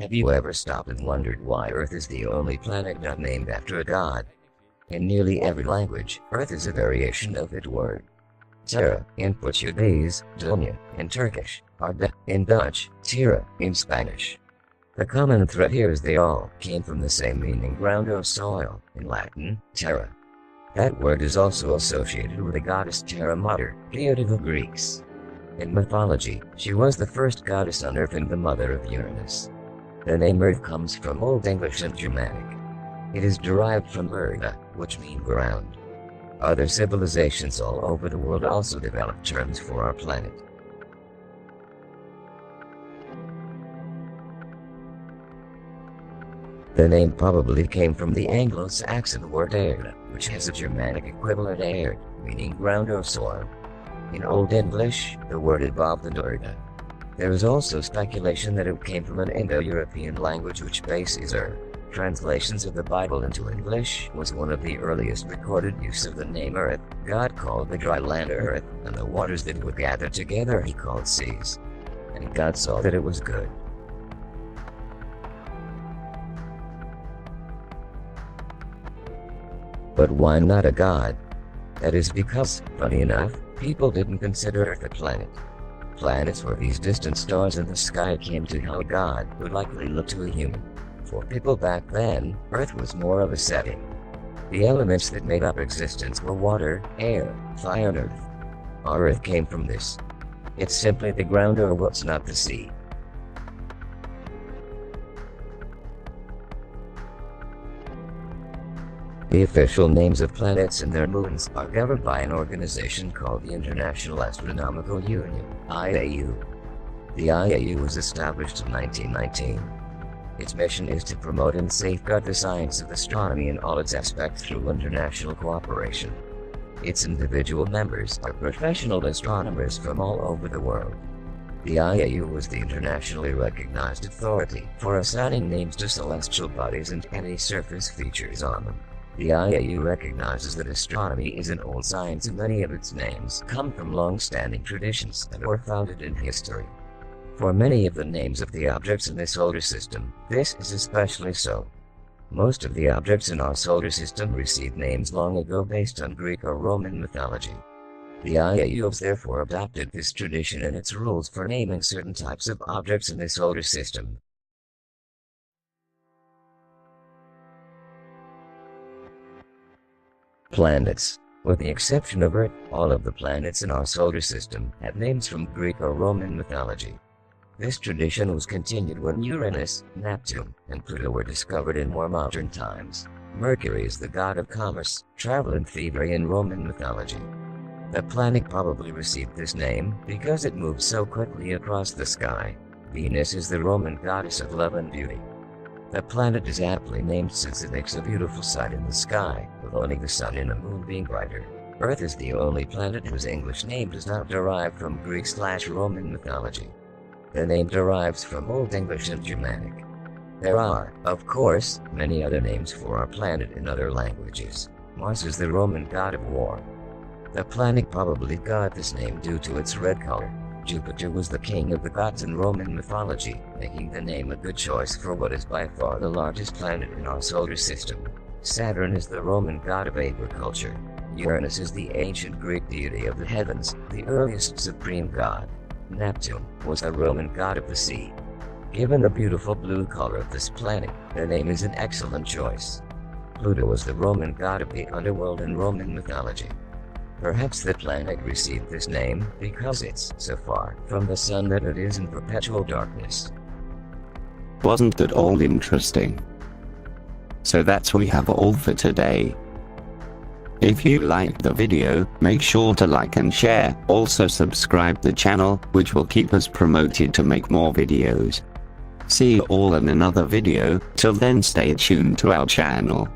Have you ever stopped and wondered why Earth is the only planet not named after a god? In nearly every language, Earth is a variation of that word. Terra in Portuguese, dunya in Turkish, ertha in Dutch, Terra in Spanish. The common thread here is they all came from the same meaning, ground or soil, in Latin, terra. That word is also associated with the goddess Terra Mater, Gaea of the Greeks. In mythology, she was the first goddess on Earth and the mother of Uranus. The name Earth comes from Old English and Germanic. It is derived from ertha, which means ground. Other civilizations all over the world also developed terms for our planet. The name probably came from the Anglo-Saxon word ertha, which has a Germanic equivalent erd, meaning ground or soil. In Old English, the word evolved into ertha. There is also speculation that it came from an Indo-European language which base is Translations of the Bible into English was one of the earliest recorded use of the name Earth. God called the dry land Earth, and the waters that would gather together he called seas. And God saw that it was good. But why not a god? That is because, funny enough, people didn't consider Earth a planet. Planets were these distant stars in the sky akin to how a god would likely look to a human. For people back then, Earth was more of a setting. The elements that made up existence were water, air, fire, and earth. Our Earth came from this. It's simply the ground or what's not the sea. The official names of planets and their moons are governed by an organization called the International Astronomical Union, IAU. The IAU was established in 1919. Its mission is to promote and safeguard the science of astronomy in all its aspects through international cooperation. Its individual members are professional astronomers from all over the world. The IAU was the internationally recognized authority for assigning names to celestial bodies and any surface features on them. The IAU recognizes that astronomy is an old science and many of its names come from long-standing traditions that were founded in history. For many of the names of the objects in the solar system, this is especially so. Most of the objects in our solar system received names long ago based on Greek or Roman mythology. The IAU has therefore adopted this tradition and its rules for naming certain types of objects in the solar system. Planets. With the exception of Earth, all of the planets in our solar system have names from Greek or Roman mythology. This tradition was continued when Uranus, Neptune, and Pluto were discovered in more modern times. Mercury is the god of commerce, travel, and thievery in Roman mythology. The planet probably received this name because it moves so quickly across the sky. Venus is the Roman goddess of love and beauty. The planet is aptly named since it makes a beautiful sight in the sky, with only the sun and the moon being brighter. Earth is the only planet whose English name does not derive from Greek/Roman mythology. The name derives from Old English and Germanic. There are, of course, many other names for our planet in other languages. Mars is the Roman god of war. The planet probably got this name due to its red color. Jupiter was the king of the gods in Roman mythology, making the name a good choice for what is by far the largest planet in our solar system. Saturn is the Roman god of agriculture. Uranus is the ancient Greek deity of the heavens, the earliest supreme god. Neptune was the Roman god of the sea. Given the beautiful blue color of this planet, the name is an excellent choice. Pluto was the Roman god of the underworld in Roman mythology. Perhaps the planet received this name because it's so far from the sun that it is in perpetual darkness. Wasn't that all interesting? So that's we have all for today. If you liked the video, make sure to like and share. Also subscribe the channel, which will keep us promoted to make more videos. See you all in another video. Till then, stay tuned to our channel.